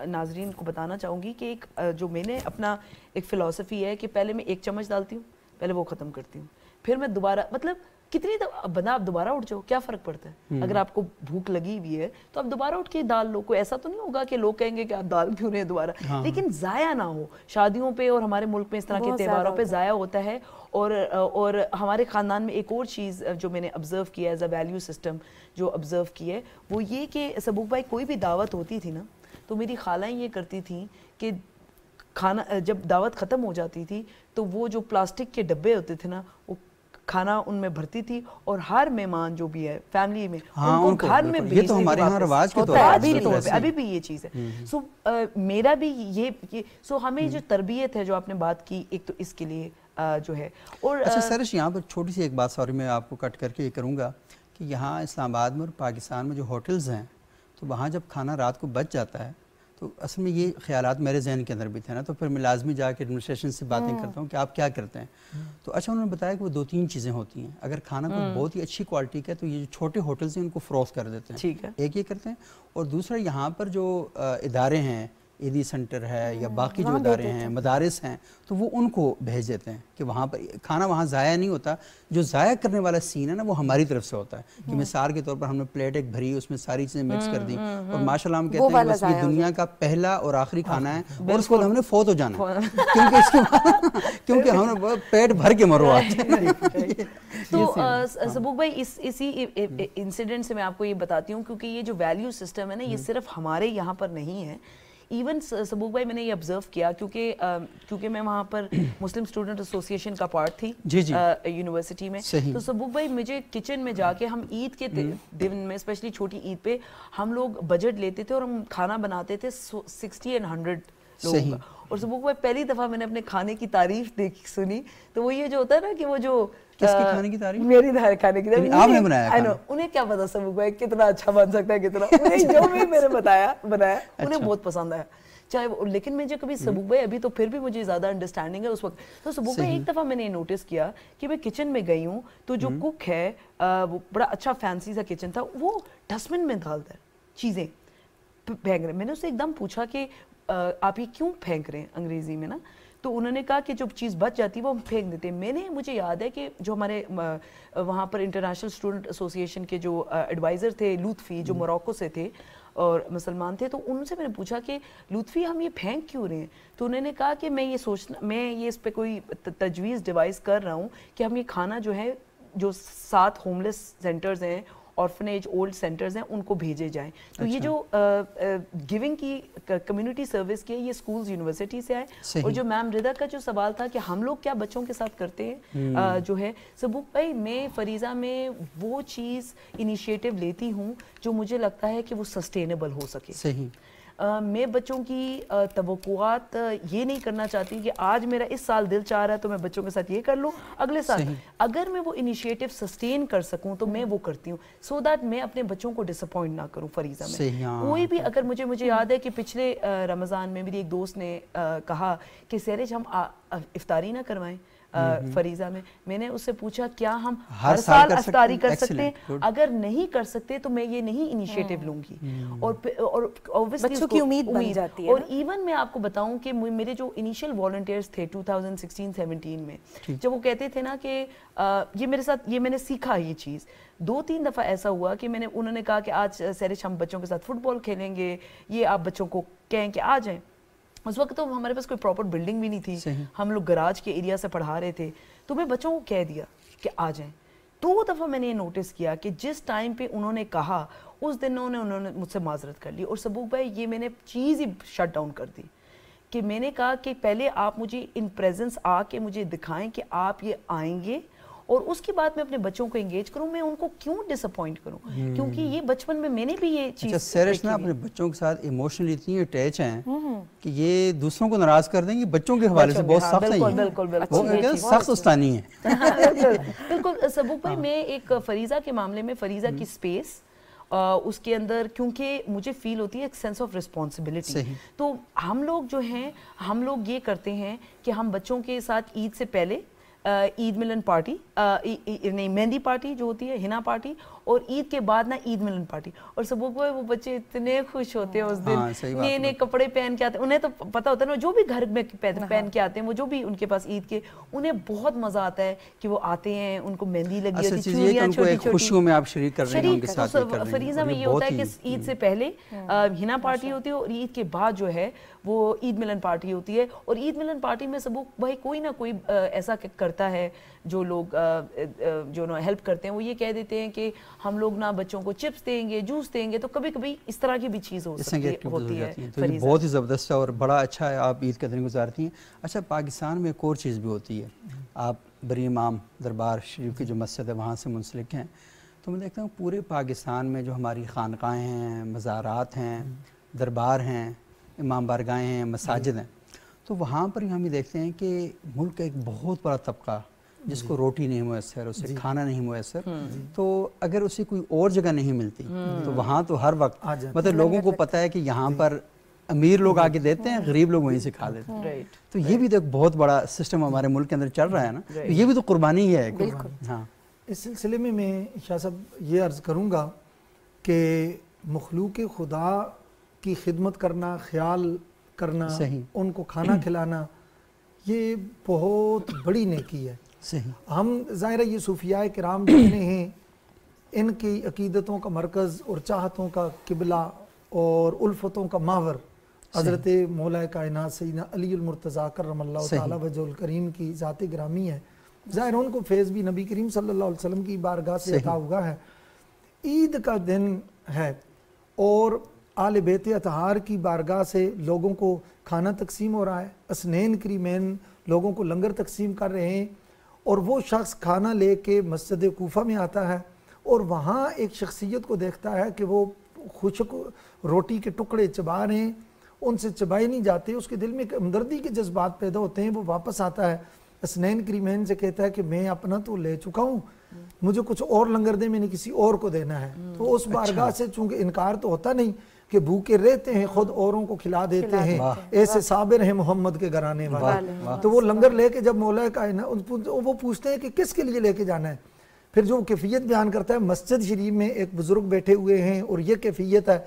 ناظرین کو بتانا چاہوں گی کہ ایک جو میں نے اپنا ایک فلسفی ہے کہ پہلے میں 1 چمچ ڈالتی ہوں، پہلے وہ ختم کرتی ہوں، پھر میں دوبارہ، مطلب کتنی بندہ آپ دوبارہ اٹھ جاؤ، کیا فرق پڑتا ہے؟ اگر آپ کو بھوک لگی ہوئی ہے تو آپ دوبارہ اٹھ کے ڈال لو. کوئی ایسا تو نہیں ہوگا کہ لوگ کہیں گے کہ آپ ڈال کیوں رہے ہیں دوبارہ، لیکن ضائع نہ ہو. شادیوں پہ اور ہمارے ملک میں اس طرح کے تہواروں پہ ضائع ہوتا ہے. اور ہمارے خاندان میں ایک اور چیز جو میں نے آبزرو کیا ایز اے ویلیو سسٹم جو آبزرو کی ہے، وہ یہ کہ سبوک بھائی کوئی بھی دعوت ہوتی تھی نا تو میری خالائیں یہ کرتی تھیں کہ کھانا جب دعوت ختم ہو جاتی تھی تو وہ جو پلاسٹک کے ڈبے ہوتے تھے نا، وہ کھانا ان میں بھرتی تھی، اور ہر مہمان جو بھی ہے فیملی میں ان کو گھر میں بھیجنے. یہ تو ہمارے یہاں رواج کے طور پہ ابھی بھی یہ چیز ہے. سو میرا بھی یہ سو ہمیں جو تربیت ہے جو آپ نے بات کی، ایک تو اس کے لیے جو ہے. اور اچھا سرش، یہاں پر چھوٹی سی ایک بات سوری میں آپ کو کٹ کر کے یہ کروں گا کہ یہاں اسلام آباد میں اور پاکستان میں جو ہوٹلز ہیں تو وہاں جب کھانا رات کو بچ جاتا ہے تو اصل میں یہ خیالات میرے ذہن کے اندر بھی تھے نا، تو پھر میں لازمی جا کے ایڈمنسٹریشن سے باتیں کرتا ہوں کہ آپ کیا کرتے ہیں. تو اچھا انہوں نے بتایا کہ وہ 2-3 چیزیں ہوتی ہیں. اگر کھانا کوئی بہت ہی اچھی کوالٹی کا ہے تو یہ جو چھوٹے ہوٹلز ہیں ان کو فروخت کر دیتے ہیں. ٹھیک ہے. ایک یہ کرتے ہیں، اور دوسرا یہاں پر جو ادارے ہیں، عیدی سینٹر ہے یا باقی جو ادارے ہیں، مدارس ہیں، تو وہ ان کو بھیج دیتے ہیں کہ وہاں پر کھانا وہاں ضائع نہیں ہوتا. جو ضائع کرنے والا سین ہے نا وہ ہماری طرف سے ہوتا ہے کہ مثال کے طور پر ہم نے پلیٹ ایک بھری، اس میں ساری چیزیں مکس کر دی، اور ماشاءاللہ ہم کہتے ہیں کہ بس یہ دنیا کا پہلا اور آخری کھانا ہے اور اس کو ہم نے فوت ہو جانا ہے کیونکہ ہم نے پیٹ بھر کے مروا. تو سبوق بھائی اسی انسیڈنٹ سے میں آپ کو یہ بتاتی ہوں، کیونکہ یہ جو ویلیو سسٹم ہے نا یہ صرف ہمارے یہاں پر نہیں ہے. ایون سبوق بھائی میں نے یہ آبزرو کیا کیونکہ میں وہاں پر مسلم اسٹوڈنٹ ایسوسیشن کا پارٹ تھی یونیورسٹی میں. تو سبوق بھائی مجھے کچن میں جا کے ہم عید کے دن میں اسپیشلی چھوٹی عید پہ ہم لوگ بجٹ لیتے تھے اور ہم کھانا بناتے تھے 60 and 100 لوگوں کا. اور سبوق بھائی پہلی دفعہ میں نے اپنے کھانے کی تعریف سنی تو وہ یہ جو ہوتا ہے نا کہ وہ جو کس کی کھانے کی تعریف؟ میری کھانے کی تعریف. آپ نے بنایا؟ انہیں کیا پتا سبوق بھائی کتنا اچھا بن سکتا ہے، کتنا انہیں جو بھی میں نے بنایا انہیں بہت پسند آیا. چاہے وہ، لیکن مجھے کبھی سبوق بھائی ابھی تو پھر بھی مجھے زیادہ انڈرسٹینڈنگ ہے اس وقت. تو سبوق بھائی ایک دفعہ میں نے نوٹس کیا کہ میں کچن میں گئی ہوں تو جو کک ہے وہ بڑا اچھا فینسی سا کچن تھا، وہ ڈسٹ بن میں ڈالتا ہے چیزیں پھینک رہے. میں نے اس سے ایک دم پوچھا کہ آپ یہ کیوں پھینک رہے ہیں انگریزی میں نا؟ تو انہوں نے کہا کہ جو چیز بچ جاتی ہے وہ ہم پھینک دیتے ہیں. مجھے یاد ہے کہ جو ہمارے وہاں پر انٹرنیشنل اسٹوڈنٹ ایسوسیشن کے جو ایڈوائزر تھے لطفی، جو موروکو سے تھے اور مسلمان تھے، تو ان سے میں نے پوچھا کہ لطفی ہم یہ پھینک کیوں رہے ہیں؟ تو انہوں نے کہا کہ میں یہ اس پہ کوئی تجویز ڈیوائز کر رہا ہوں کہ ہم یہ کھانا جو ہے جو 7 ہوملیس سینٹرز ہیں، آرفنیج اولڈ سینٹرز ہیں، ان کو بھیجے جائیں. تو یہ جو گیونگ کی کمیونٹی سروس کی ہے یہ سکولز یونیورسٹی سے آئے. اور جو میم رضا کا جو سوال تھا کہ ہم لوگ کیا بچوں کے ساتھ کرتے ہیں جو ہے سبوق بھائی، میں فریضہ میں وہ چیز انیشیٹو لیتی ہوں جو مجھے لگتا ہے کہ وہ سسٹینیبل ہو سکے. صحیح. میں بچوں کی توقعات یہ نہیں کرنا چاہتی کہ آج میرا اس سال دل چاہ رہا ہے تو میں بچوں کے ساتھ یہ کر لوں، اگلے سال اگر میں وہ انیشیٹو سسٹین کر سکوں تو میں وہ کرتی ہوں، سو دیٹ میں اپنے بچوں کو ڈس اپوائنٹ نہ کروں فریضہ میں. کوئی بھی اگر مجھے یاد ہے کہ پچھلے رمضان میں میری ایک دوست نے کہا کہ سیرج ہم افطاری نہ کروائیں فریضہ میں نے اس سے پوچھا کیا ہم ہر سال افطاری کر سکتے ہیں؟ اگر نہیں کر سکتے تو میں یہ نہیں انیشیٹو لوں گی. اور بچوں کی امید بن جاتی ہے. اور ایون میں آپ کو بتاؤں کہ میرے جو انیشیل والنٹیئرز تھے 2016-17 میں، جب وہ کہتے تھے نا کہ یہ میرے ساتھ یہ میں نے سیکھا یہ چیز 2-3 دفعہ ایسا ہوا کہ انہوں نے کہا کہ آج سیرج ہم بچوں کے ساتھ فٹ بال کھیلیں گے، یہ آپ بچوں کو کہیں کہ آ جائیں. اس وقت تو ہمارے پاس کوئی پراپر بلڈنگ بھی نہیں تھی، ہم لوگ گراج کے ایریا سے پڑھا رہے تھے، تو میں بچوں کو کہہ دیا کہ آ جائیں. 2 دفعہ میں نے یہ نوٹس کیا کہ جس ٹائم پہ انہوں نے کہا اس دن انہوں نے مجھ سے معذرت کر لی. اور سبوق بھائی یہ میں نے چیز ہی شٹ ڈاؤن کر دی کہ میں نے کہا کہ پہلے آپ مجھے ان پریزنس آ کے مجھے دکھائیں کہ آپ یہ آئیں گے، اور اس کے بعد میں اپنے بچوں کو انگیج کروں. میں ان کو کیوں ڈس اپوائنٹ کروں؟ کیونکہ یہ بچپن میں نے بھی یہ چیز سیرج نا اپنے بچوں کے ساتھ ایموشنلی اتنی اٹیچ ہیں کہ یہ دوسروں کو ناراض کر دیں گے، بچوں کے حوالے سے بہت سخت ہیں، وہ سخت استانی ہیں. بالکل سبوق بھائی، میں ایک فریضہ کے معاملے میں فریضہ کی اسپیس اس کے اندر کیونکہ مجھے فیل ہوتی ہے ایک سینس آف ریسپانسبلٹی. تو ہم لوگ جو ہیں ہم لوگ یہ کرتے ہیں کہ ہم بچوں کے ساتھ عید سے پہلے عید ملن پارٹی، نہیں مہندی پارٹی جو ہوتی ہے، ہنا پارٹی، اور عید کے بعد نا عید ملن پارٹی. اور سبوق بھائی وہ بچے اتنے خوش ہوتے ہیں اس دن، نئے نئے کپڑے پہن کے آتے ہیں. انہیں تو پتہ ہوتا ہے نا جو بھی گھر میں پہن کے آتے ہیں، وہ جو بھی ان کے پاس عید کے، انہیں بہت مزہ آتا ہے کہ وہ آتے ہیں، ان کو مہندی لگی ہوتی ہے، چوڑیاں چھوٹی چھوٹی، خوشیوں میں آپ شریک کر رہے ہیں ان کے ساتھ. فریضہ میں یہ ہوتا ہے کہ عید سے پہلے ہنا پارٹی ہوتی ہے اور عید کے بعد جو ہے وہ عید ملن پارٹی ہوتی ہے. اور عید ملن پارٹی میں سبوق بھائی کوئی نہ کوئی ایسا کرتا ہے، جو لوگ جو نا ہیلپ کرتے ہیں، وہ یہ کہہ دیتے ہیں کہ ہم لوگ نا بچوں کو چپس دیں گے، جوس دیں گے. تو کبھی کبھی اس طرح کی بھی چیز ہوتی ہے. تو یہ بہت ہی زبردست ہے اور بڑا اچھا ہے، آپ عید کا دن گزارتی ہیں. اچھا، پاکستان میں ایک اور چیز بھی ہوتی ہے، آپ بری امام دربار شریف کی جو مسجد ہے وہاں سے منسلک ہیں، تو میں دیکھتا ہوں پورے پاکستان میں جو ہماری خانقاہیں ہیں، مزارات ہیں، دربار ہیں، امام بارگاہیں ہیں، مساجد ہیں، تو وہاں پر ہم یہ دیکھتے ہیں کہ ملک کا ایک بہت بڑا طبقہ جس کو روٹی نہیں میسر، اسے کھانا نہیں میسر، تو اگر اسے کوئی اور جگہ نہیں ملتی تو وہاں تو ہر وقت مطلب لوگوں کو پتہ ہے کہ یہاں پر امیر لوگ آ کے دیتے ہیں, غریب لوگ وہیں سے کھا لیتے ہیں. تو یہ بھی تو ایک بہت بڑا سسٹم ہمارے ملک کے اندر چل رہا ہے نا, تو یہ بھی تو قربانی ہی ہے. ہاں, اس سلسلے میں شاہ صاحب یہ عرض کروں گا کہ مخلوق خدا کی خدمت کرنا, خیال کرنا, ان کو کھانا کھلانا, یہ بہت بڑی نیکی ہے. ہم ظاہر ہے یہ صوفیاء کرام جتنے ہیں ان کی عقیدتوں کا مرکز اور چاہتوں کا قبلہ اور الفتوں کا محور حضرت مولا کائنات سیدنا علی المرتضیٰ کرم اللہ تعالی وجہ الکریم کی ذات گرامی ہے. ظاہر ان کو فیض بھی نبی کریم صلی اللہ علیہ وسلم کی بارگاہ سے عطا ہوا ہے. عید کا دن ہے اور آل بیت اطہار کی بارگاہ سے لوگوں کو کھانا تقسیم ہو رہا ہے, اسنین کریمین لوگوں کو لنگر تقسیم کر رہے ہیں, اور وہ شخص کھانا لے کے مسجد کوفہ میں آتا ہے اور وہاں ایک شخصیت کو دیکھتا ہے کہ وہ خشک روٹی کے ٹکڑے چبا رہے ہیں, ان سے چبائے نہیں جاتے, اس کے دل میں ہمدردی کے جذبات پیدا ہوتے ہیں. وہ واپس آتا ہے, اسنین کریمین سے کہتا ہے کہ میں اپنا تو لے چکا ہوں, مجھے کچھ اور لنگر دے, میں نے کسی اور کو دینا ہے. تو اس بارگاہ سے چونکہ انکار تو ہوتا نہیں کہ بھوکے رہتے ہیں, خود اوروں کو کھلا دیتے ہیں, ایسے صابر ہیں محمد کے گھرانے والے. تو وہ لنگر لے کے جب مولا کائنات وہ پوچھتے ہیں کہ کس کے لیے لے کے جانا ہے, پھر جو کیفیت بیان کرتا ہے, مسجد شریف میں ایک بزرگ بیٹھے ہوئے ہیں اور یہ کیفیت ہے.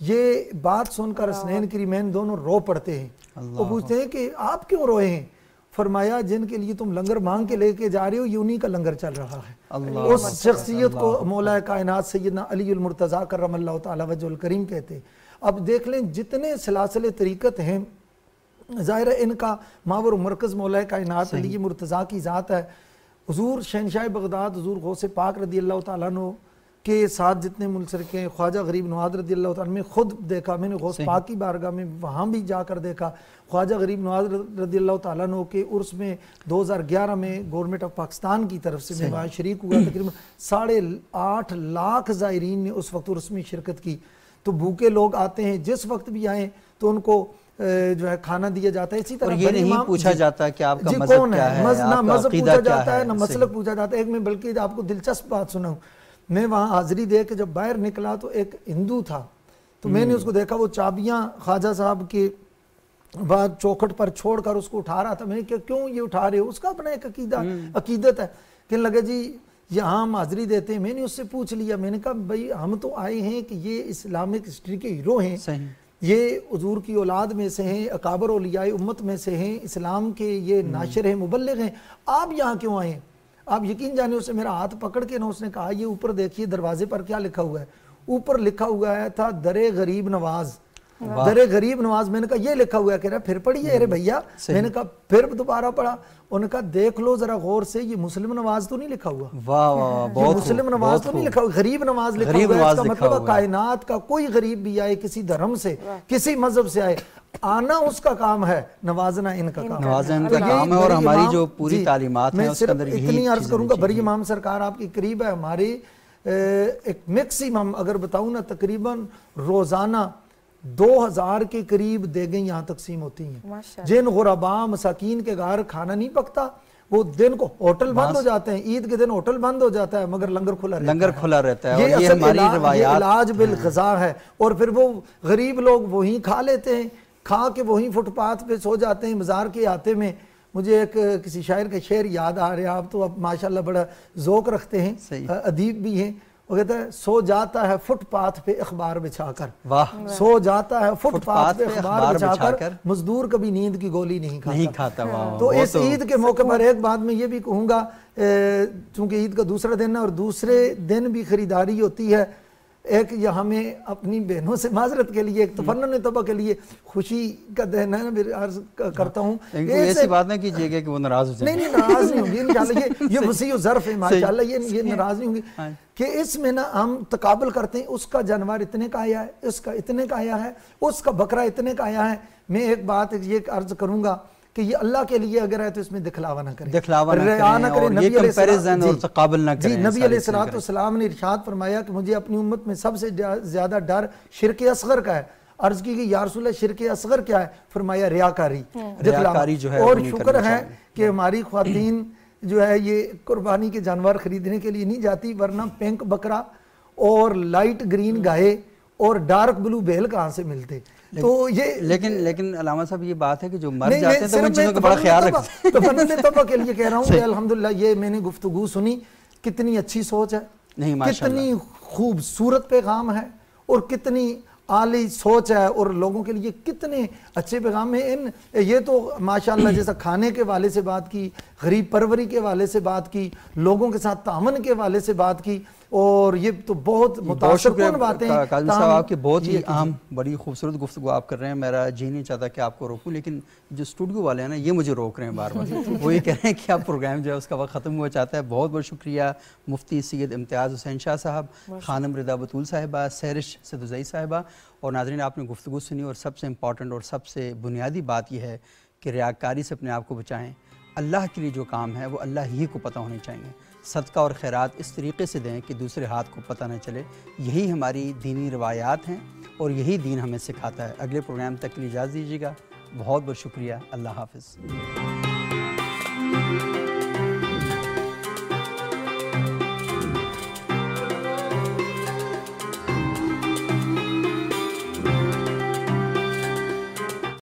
یہ بات سن کر اسنین کریمین دونوں رو پڑتے ہیں. وہ پوچھتے ہیں کہ آپ کیوں روئے ہیں؟ فرمایا جن کے لیے تم لنگر مانگ کے لے کے جا رہے ہو یہ انہی کا لنگر چل رہا ہے. اس شخصیت کو مولا کائنات سیدنا علی المرتضیٰ کرم اللہ تعالی وجہ الکریم کہتے ہیں. اب دیکھ لیں جتنے سلاسل طریقت ہیں, ظاہر ہے ان کا محور و مرکز مولا کائنات علی مرتضیٰ کی ذات ہے. حضور شہنشاہ بغداد حضور غوث پاک رضی اللہ تعالیٰ عنہ کے ساتھ جتنے منسلک ہیں, خواجہ غریب نواز رضی اللہ تعالیٰ عنہ, میں خود دیکھا, میں نے غوث پاک کی بارگاہ میں وہاں بھی جا کر دیکھا. خواجہ غریب نواز رضی اللہ تعالیٰ عنہ کے عرس میں 2011 میں گورنمنٹ آف پاکستان کی طرف سے میں وہاں شریک ہوا. تقریباً 8.5 لاکھ زائرین نے اس وقت عرس میں شرکت کی. تو بھوکے لوگ آتے ہیں, جس وقت بھی آئیں تو ان کو جو ہے کھانا دیا جاتا ہے. اسی طرح یہ نہیں پوچھا جاتا کہ آپ کا مذہب کیا ہے, نہ مذہب پوچھا جاتا ہے نہ مسلک پوچھا جاتا ہے. ایک میں بلکہ آپ کو دلچسپ بات سناؤں, میں وہاں حاضری دے کے جب باہر نکلا تو ایک ہندو تھا, تو میں نے اس کو دیکھا وہ چابیاں خواجہ صاحب کے بعد چوکھٹ پر چھوڑ کر اس کو اٹھا رہا تھا. میں نے کہا کیوں یہ اٹھا رہے ہو؟ اس کا اپنا ایک عقیدت ہے. کہنے لگے جی یہاں ہم حاضری دیتے ہیں. میں نے اس سے پوچھ لیا, میں نے کہا بھائی ہم تو آئے ہیں کہ یہ اسلامک ہسٹری کے ہیرو ہیں, یہ حضور کی اولاد میں سے ہیں, اکابر اولیاء امت میں سے ہیں, اسلام کے یہ ناشر ہیں, مبلغ ہیں, آپ یہاں کیوں آئے ہیں؟ آپ یقین جانے اسے میرا ہاتھ پکڑ کے اس نے کہا یہ اوپر دیکھیے دروازے پر کیا لکھا ہوا ہے. اوپر لکھا ہوا ہے تھا در غریب نواز, در غریب نواز. میں نے کہا یہ لکھا ہوا ہے. کہہ رہا پھر پڑھیے. ارے بھیا, میں نے کہا پھر دوبارہ پڑھا. انہوں نے کہا دیکھ لو ذرا غور سے, یہ مسلم نواز تو نہیں لکھا ہوا, یہ مسلم نواز تو نہیں لکھا ہوا, غریب نواز لکھا ہوا ہے. اس کا مطلب کائنات کا کوئی غریب بھی آئے, کسی دھرم سے کسی مذہب سے آئے, آنا اس کا کام ہے, نوازنا ان کا کام ہے. نوازنا ان کا کام ہے, اور ہماری جو پوری تعلیمات ہیں اس کے اندر یہی اتنی عرض کروں گا, بری امام سرکار آپ کی قریب ہے. ہماری ایک میکسیمم اگر بتاؤں نا, تقریباً روزانہ 2000 کے قریب دیگیں یہاں تقسیم ہوتی ہیں. جن غرباء مساکین کے گھر کھانا نہیں پکتا, وہ دن کو ہوٹل بند ہو جاتے ہیں, عید کے دن ہوٹل بند ہو جاتا ہے مگر لنگر کھلا رہتا ہے. یہ ہماری روایات, علاج بالغذا ہے. اور پھر وہ غریب لوگ وہیں کھا لیتے ہیں, کھا کے وہیں فٹ پاتھ پہ سو جاتے ہیں مزار کے آتے میں. مجھے ایک کسی شاعر کا شعر یاد آ رہا ہے, آپ تو اب ماشاءاللہ بڑا ذوق رکھتے ہیں, ادیب بھی ہیں. وہ کہتا ہے سو جاتا ہے فٹ پاتھ پہ اخبار بچھا کر, سو جاتا ہے فٹ پاتھ پہ اخبار بچھا کر, مزدور کبھی نیند کی گولی نہیں کھاتا. تو اس عید کے موقع پر ایک بات میں یہ بھی کہوں گا, چونکہ عید کا دوسرا دن ہے اور دوسرے دن بھی خریداری ہوتی ہے. ایک یہ ہمیں اپنی بہنوں سے معذرت کے لیے, ایک تفنن طبع کے لیے خوشی کا دن ہے نا, میں عرض کرتا ہوں. ایسی بات نہ کیجئے گا کہ وہ ناراض ہو جائیں. نہیں ناراض نہیں ہوں گی انشاءاللہ, یہ وسیع و ظرف ہے ماشاءاللہ, یہ ناراض نہیں ہوں گی کہ اس میں نا ہم تقابل کرتے ہیں, اس کا جانور اتنے کا آیا ہے, اس کا اتنے کا آیا ہے, اس کا بکرا اتنے کا آیا ہے. میں ایک بات یہ عرض کروں گا کہ یہ اللہ کے لیے اگر ہے تو اس میں دکھلاوا نہ کریں, ریا نہ کریں. یہ کمپیریزن اور تقابل نہ کریں. نبی علیہ السلام نے ارشاد فرمایا کہ مجھے اپنی امت میں سب سے زیادہ ڈر شرک اصغر کا ہے. عرض کی کہ یا رسول اللہ شرک اصغر کیا ہے؟ فرمایا ریاکاری, دکھلاوا. اور شکر ہے کہ ہماری خواتین جو ہے یہ قربانی کے جانور خریدنے کے لیے نہیں جاتی, ورنہ پنک بکرا اور لائٹ گرین گائے اور ڈارک بلو بیل کہاں سے ملتے. تو یہ لیکن علامہ صاحب یہ بات ہے کہ جو مر جاتے ہیں تو ان چیزوں کا بڑا خیال رکھتے ہیں. تفنن توبہ کے لیے کہہ رہا ہوں کہ الحمدللہ یہ میں نے گفتگو سنی, کتنی اچھی سوچ ہے, کتنی خوبصورت پیغام ہے اور کتنی عالی سوچ ہے, اور لوگوں کے لیے کتنے اچھے پیغام ہیں. یہ تو ماشاءاللہ جیسا کھانے کے والے سے بات کی, غریب پروری کے والے سے بات کی, لوگوں کے ساتھ تعاون کے والے سے بات کی, اور یہ تو بہت متاثر کن باتیں ہیں. کاظم صاحب آپ کی بہت ہی اہم بڑی خوبصورت گفتگو آپ کر رہے ہیں. میرا جی نہیں چاہتا کہ آپ کو روکوں, لیکن جو اسٹوڈیو والے ہیں نا یہ مجھے روک رہے ہیں بار بار. وہ یہ کہہ رہے ہیں کہ آپ پروگرام جو ہے اس کا وقت ختم ہوا چاہتا ہے. بہت بہت شکریہ مفتی سید امتیاز حسین شاہ صاحب, خانم رضا بطول صاحبہ, سہرش صدوزئی صاحبہ. اور ناظرین آپ نے گفتگو سنی, اور سب سے امپورٹنٹ اور سب سے بنیادی بات یہ ہے کہ ریاکاری سے اپنے آپ کو بچائیں. اللہ کے لیے جو کام ہے وہ اللہ ہی کو پتہ ہونے چاہیے. صدقہ اور خیرات اس طریقے سے دیں کہ دوسرے ہاتھ کو پتہ نہ چلے. یہی ہماری دینی روایات ہیں اور یہی دین ہمیں سکھاتا ہے. اگلے پروگرام تک کے لیے اجازت دیجیے گا. بہت بہت شکریہ. اللہ حافظ.